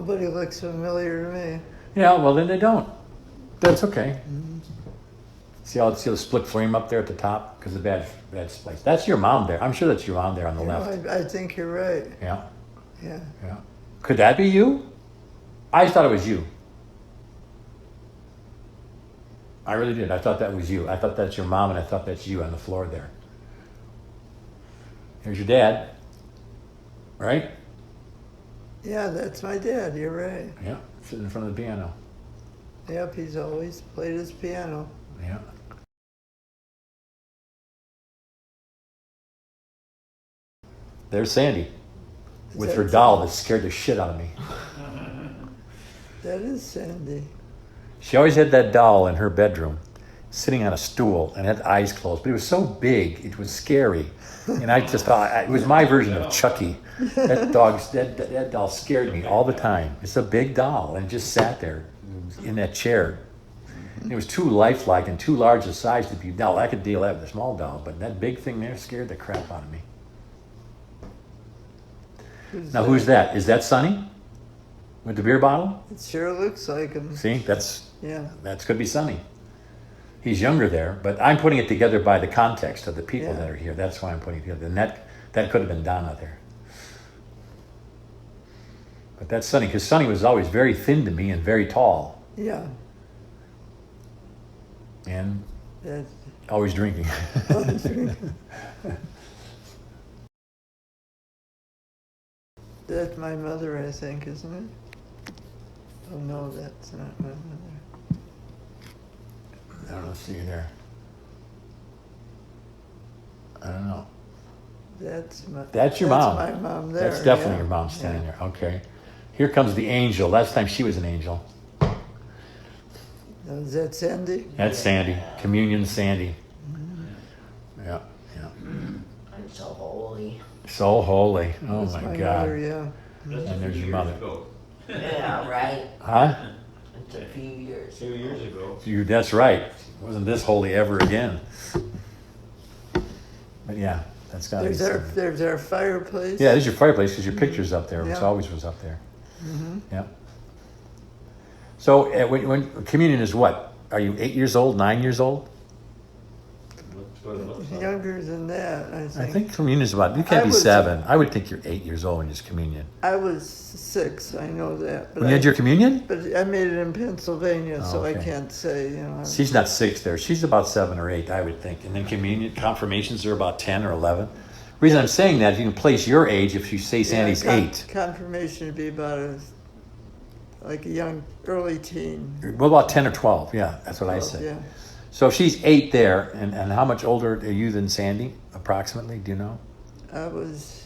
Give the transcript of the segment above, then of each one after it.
Nobody looks familiar to me. Yeah, well then they don't. That's okay. Mm-hmm. See the split frame up there at the top? Because the bad place. That's your mom there. I'm sure that's your mom there on the left. I think you're right. Yeah. Yeah. Yeah. Could that be you? I thought it was you. I really did. I thought that was you. I thought that's your mom, and I thought that's you on the floor there. Here's your dad. Right? Yeah, that's my dad. You're right. Yeah. Sitting in front of the piano. Yep, he's always played his piano. Yeah. There's Sandy with her doll that scared the shit out of me. That is Sandi. She always had that doll in her bedroom, sitting on a stool and had eyes closed. But it was so big, it was scary. And I just thought, it was my version of Chucky. That doll scared me all the time. It's a big doll, and it just sat there in that chair. And it was too lifelike and too large a size to be a doll. I could deal with a small doll, but that big thing there scared the crap out of me. Who's that? Is that Sonny? With the beer bottle? It sure looks like him. See, that could be Sonny. He's younger there, but I'm putting it together by the context of the people that are here. That's why I'm putting it together. And that could have been Donna there. But that's Sonny, because Sonny was always very thin to me and very tall. Yeah. And always drinking. That's my mother, I think, isn't it? Oh, no, that's not my mother. I don't know, see you there. I don't know. That's your mom. That's my mom there. That's definitely your mom standing there. Okay. Here comes the angel. Last time she was an angel. Is that Sandi? That's Sandi. Communion Sandi. Mm-hmm. Yeah. I'm so holy. So holy. Oh That's my my God. mother, yeah. And there's your mother. Yeah, right. Huh? It's a few years. 2 years ago. That's right. Wasn't this holy ever again? But yeah, that's got to be. There's our fireplace. Yeah, there's your fireplace because your picture's up there, which Yeah. always was up there. Mm-hmm. Yeah. So when communion is what? Are you 8 years old, 9 years old? Younger than that, I think. I think communion is about, you can't be 7. I would think you're 8 years old when it's communion. I was 6, I know that. But When you had your communion? But I made it in Pennsylvania, so I okay. can't say, She's not 6 there. She's about 7 or 8, I would think. And then communion, confirmations are about 10 or 11. The reason I'm saying that is you can place your age if you say Sandy's 8. Confirmation would be about like a young, early teen. What about 10 or 12? Yeah, that's what I said. Yeah. So if she's 8 there, and how much older are you than Sandi, approximately? Do you know? I was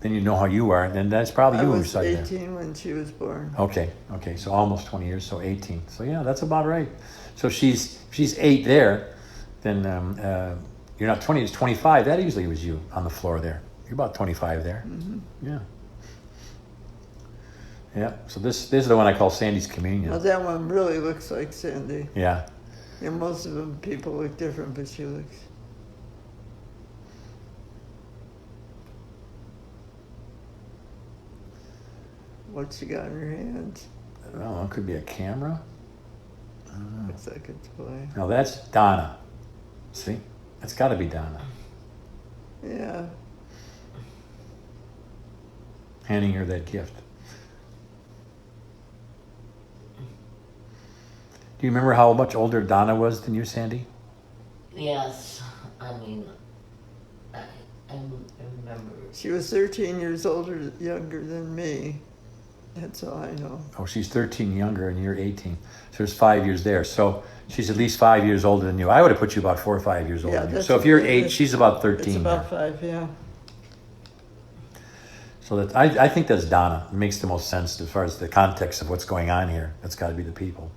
Then you know how you are, and then that's probably you. I was who 18 when she was born. Okay, so almost 20 years, so 18. So yeah, that's about right. So she's 8 there, then you're not 20, it's 25. That usually was you on the floor there. You're about 25 there. Mm-hmm. Yeah. Yeah, so this is the one I call Sandy's communion. Well, that one really looks like Sandi. Yeah. And most of them people look different, but she looks. What she got in her hands? I don't know, it could be a camera. Looks like a toy. No, that's Donna. See? That's got to be Donna. Yeah. Handing her that gift. Do you remember how much older Donna was than you, Sandi? Yes, I mean, I remember. She was 13 years younger than me. That's all I know. Oh, she's 13 younger and you're 18. So there's 5 years there. So she's at least 5 years older than you. I would have put you about 4 or 5 years older than you. So if you're 8, she's about 13. It's about there. 5, yeah. So that I think that's Donna. It makes the most sense as far as the context of what's going on here. That's got to be the people.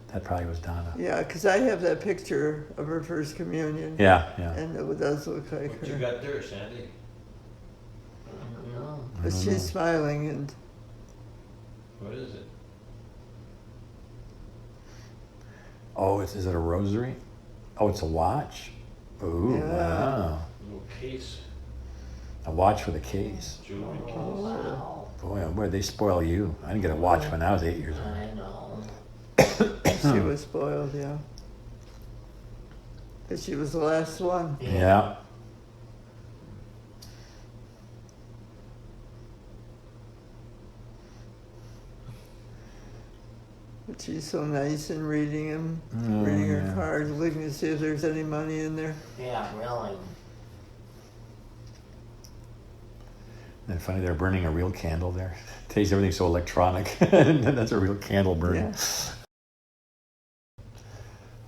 That probably was Donna. Yeah, because I have that picture of her first communion. Yeah. And it does look like What her. you got there, Sandi? I don't know. But she's smiling and. What is it? Oh, is it a rosary? Oh, it's a watch. Ooh, Yeah. wow. A little case. A watch with a case. Jewelry case. Oh, wow. boy, they spoil you. I didn't get a watch when I was 8 years old. I know. She was spoiled, yeah. Because she was the last one. Yeah. But she's so nice in reading them, Oh, reading her yeah. cards, looking to see if there's any money in there. Yeah, really. Isn't it funny they're burning a real candle there? Today's everything's so electronic. And that's a real candle burning. Yeah.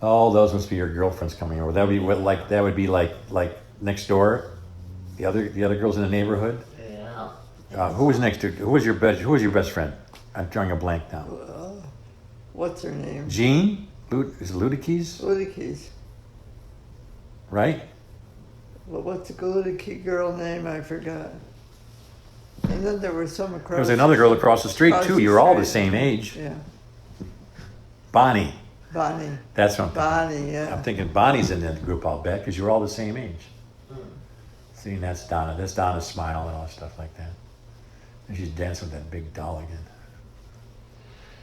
Oh, those must be your girlfriends coming over. That would be like next door, the other girls in the neighborhood. Yeah. Who was next to? Who was your best friend? I'm drawing a blank now. What's her name? Jean? Is it Ludicke's? Ludicke's. Right? Well, what's the Ludicke girl name? I forgot. And then there was some across. There was another girl across the street across too. the You were all the street. same age. Yeah. Bonnie. Bonnie. That's what I'm thinking. Bonnie, yeah. I'm thinking Bonnie's in that group, I'll bet, because you're all the same age. Mm. See, and that's Donna. That's Donna's smile and all stuff like that. And she's dancing with that big doll again.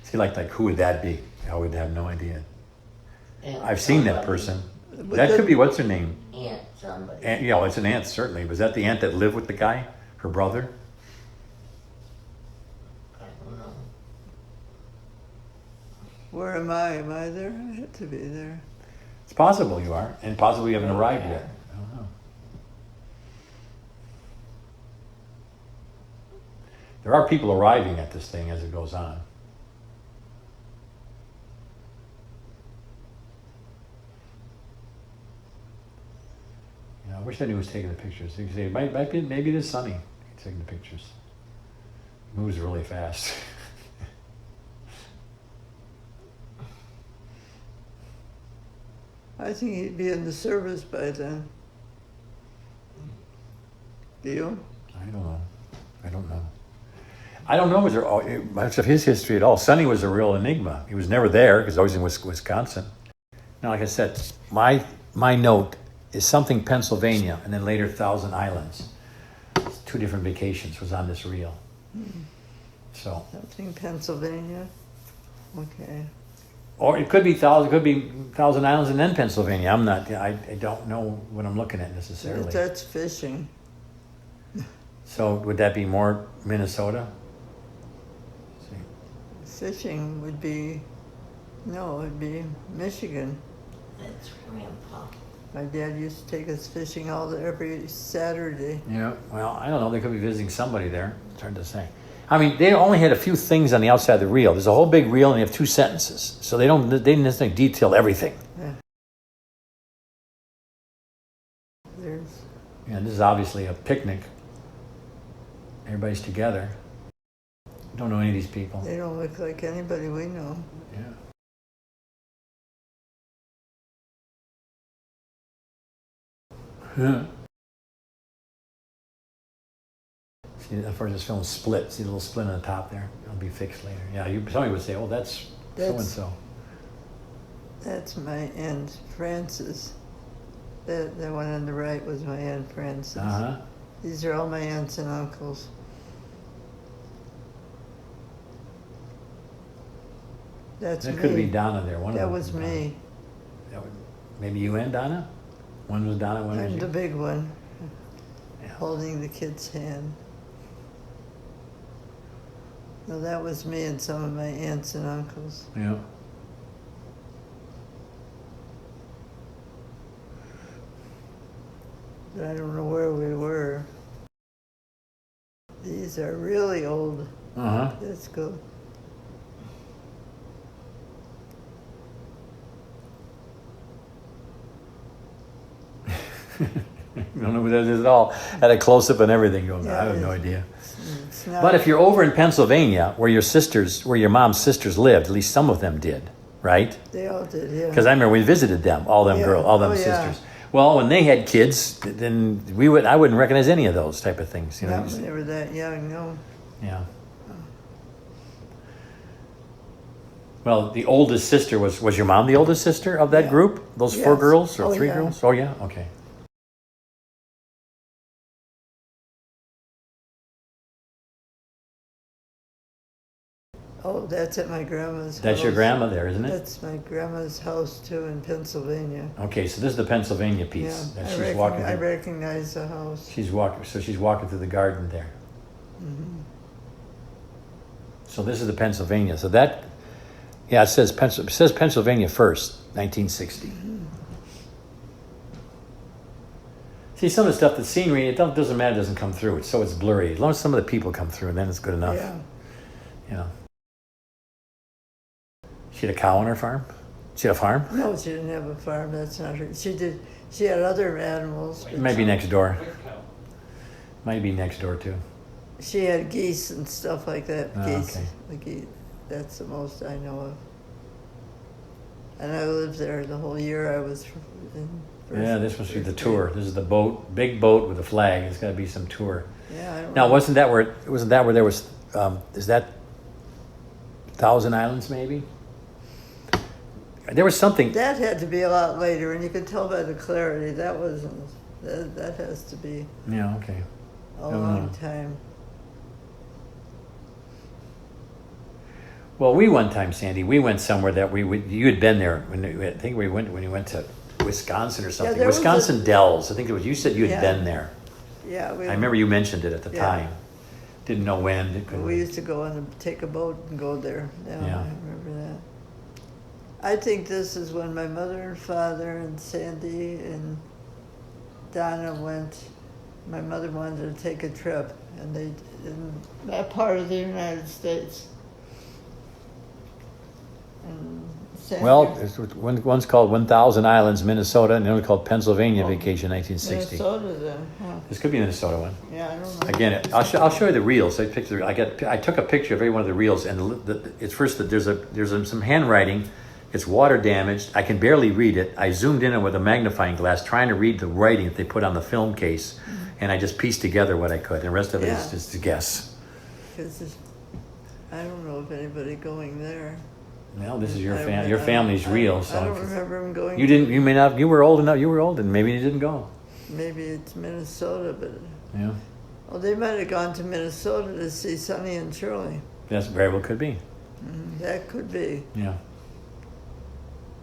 See, like who would that be? I would have no idea. Aunt I've seen that somebody. person. But That then- could be, what's her name? Aunt somebody. Aunt, yeah, well, it's an aunt, certainly. Was that the aunt that lived with the guy? Her brother? I don't know. Where am I? Am I there? I had to be there. It's possible you are, and possibly you haven't arrived yet. I don't know. There are people arriving at this thing as it goes on. You know, I wish I knew who was taking the pictures. You could say, maybe it is Sunny taking the pictures. He moves really fast. I think he'd be in the service by then. Do you? I don't know. I don't know much of his history at all. Sonny was a real enigma. He was never there because always in Wisconsin. Now, like I said, my note is something Pennsylvania and then later Thousand Islands. It's 2 different vacations was on this reel. So, Something Pennsylvania. Okay. or it could be Thousand Islands and then Pennsylvania. I don't know what I'm looking at necessarily. That's fishing. So would that be more Minnesota? Fishing would be, no, it'd be Michigan. That's Grandpa. My dad used to take us fishing every Saturday. Yeah, well, I don't know. They could be visiting somebody there. It's hard to say. I mean, they only had a few things on the outside of the reel. There's a whole big reel, and they have 2 sentences, so they didn't necessarily detail everything. Yeah. There's, And this is obviously a picnic. Everybody's together. Don't know any of these people. they don't look like anybody we know. Yeah. Huh. See, as far as this film split, see the little split on the top there? It'll be fixed later. Yeah, somebody would say, oh, that's so-and-so. That's my Aunt Frances. That one on the right was my Aunt Frances. Uh-huh. These are all my aunts and uncles. That's That me. could be Donna there. One of That them was Donna. me. Maybe you and Donna? One was Donna, one was I'm you? the big one, Yeah. holding the kid's hand. No, that was me and some of my aunts and uncles. Yeah. But I don't know where we were. These are really old. Uh-huh. Let's go. You don't know who that is at all. Had a close-up and everything going. Yeah, I have no it's- idea. It's not, But if you're over in Pennsylvania, where your mom's sisters lived, at least some of them did, right? they all did, yeah. Because I remember we visited them, all them Yeah. girls, all them Oh, yeah. sisters. Well, when they had kids, then I wouldn't recognize any of those type of things. You know? Not when they were that young, no. Yeah. Well, the oldest sister was your mom the oldest sister of that Yeah. group? Those 4 Yes. girls or Oh, 3 yeah. girls? Oh yeah, okay. Oh, that's at my grandma's house. That's your grandma there, isn't it? That's my grandma's house too in Pennsylvania. Okay, so this is the Pennsylvania piece Yeah, that she's walking. I recognize the house. She's walking. So she's walking through the garden there. Mm-hmm. So this is the Pennsylvania. So that, yeah, it says Pennsylvania first, 1960. Mm-hmm. See, some of the stuff, the scenery, doesn't matter, it doesn't come through. It's blurry. As long as some of the people come through, then it's good enough. Yeah. You know. She had a cow on her farm? She had a farm? No, she didn't have a farm. That's not her. She did. She had other animals. But Maybe next door. Might be next door too. she had geese and stuff like that. Oh, Geese. okay. The geese. That's the most I know of. And I lived there the whole year. I was in. Yeah, this must be the tour. This is the boat, big boat with a flag. It's got to be some tour. Yeah, I don't Now, know. wasn't that where there was? Is that Thousand Islands? Maybe. There was something. That had to be a lot later, and you could tell by the clarity that wasn't. That has to be Yeah. Okay. a don't long know. time. Well, we one time, Sandy, we went somewhere that you had been there I think we went when you went to Wisconsin or something. there was Wisconsin Dells. I think it was. You said you had Yeah. been there. Yeah, I remember you mentioned it at the Yeah. time. Didn't know when. We used to go and take a boat and go there. Yeah, Yeah. I remember that. I think this is when my mother and father and Sandy and Donna went. My mother wanted to take a trip, and they in that part of the United States. And Sandy, Well, one's called 1,000 Islands, Minnesota, and the other called Pennsylvania Vacation, 1960. Minnesota then, huh? This could be a Minnesota one. Yeah, I don't know. Again, I'll show you the reels. I took a picture of every one of the reels, and it's first that there's some handwriting. It's water damaged. I can barely read it. I zoomed in with a magnifying glass, trying to read the writing that they put on the film case, and I just pieced together what I could. And the rest of it is Yeah. just a guess. 'Cause I don't know of anybody going there. Well, this is your I- family. Your I- family's I- real. I So don't remember him going. you didn't. You may not. You were old enough. You were old, and maybe you didn't go. Maybe it's Minnesota, but Yeah, they might have gone to Minnesota to see Sonny and Shirley. that's very well could be. That could be, Yeah.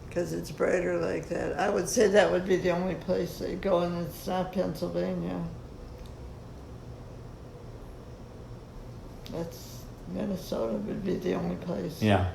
because it's brighter like that. I would say that would be the only place they go, and it's not Pennsylvania. That's Minnesota would be the only place. Yeah.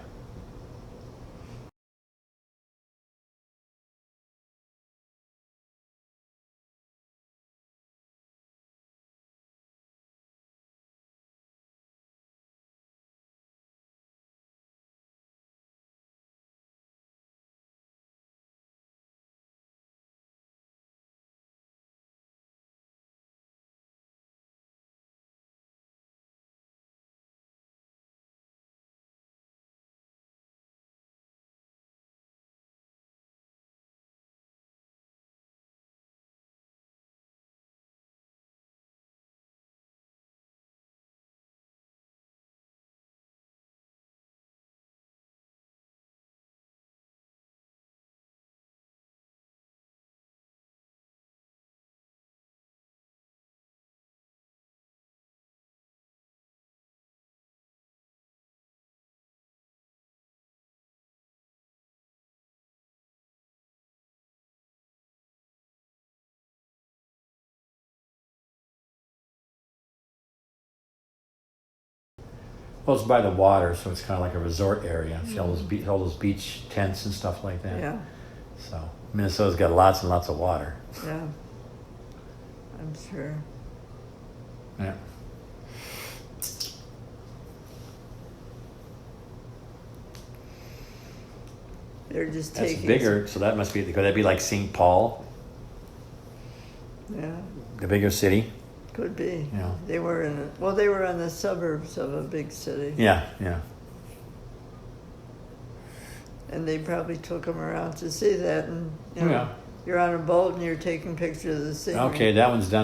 Well, it's by the water, so it's kind of like a resort area. See all those beach tents and stuff like that. Yeah, So Minnesota's got lots and lots of water. yeah. I'm sure. Yeah. They're just That's taking. bigger, so that must be. Could that be like St. Paul, Yeah, the bigger city? could be. Yeah. They were they were in the suburbs of a big city. Yeah. Yeah. And they probably took them around to see that, and you know, Yeah. you're on a boat and you're taking pictures of the scenery. Okay, that one's done.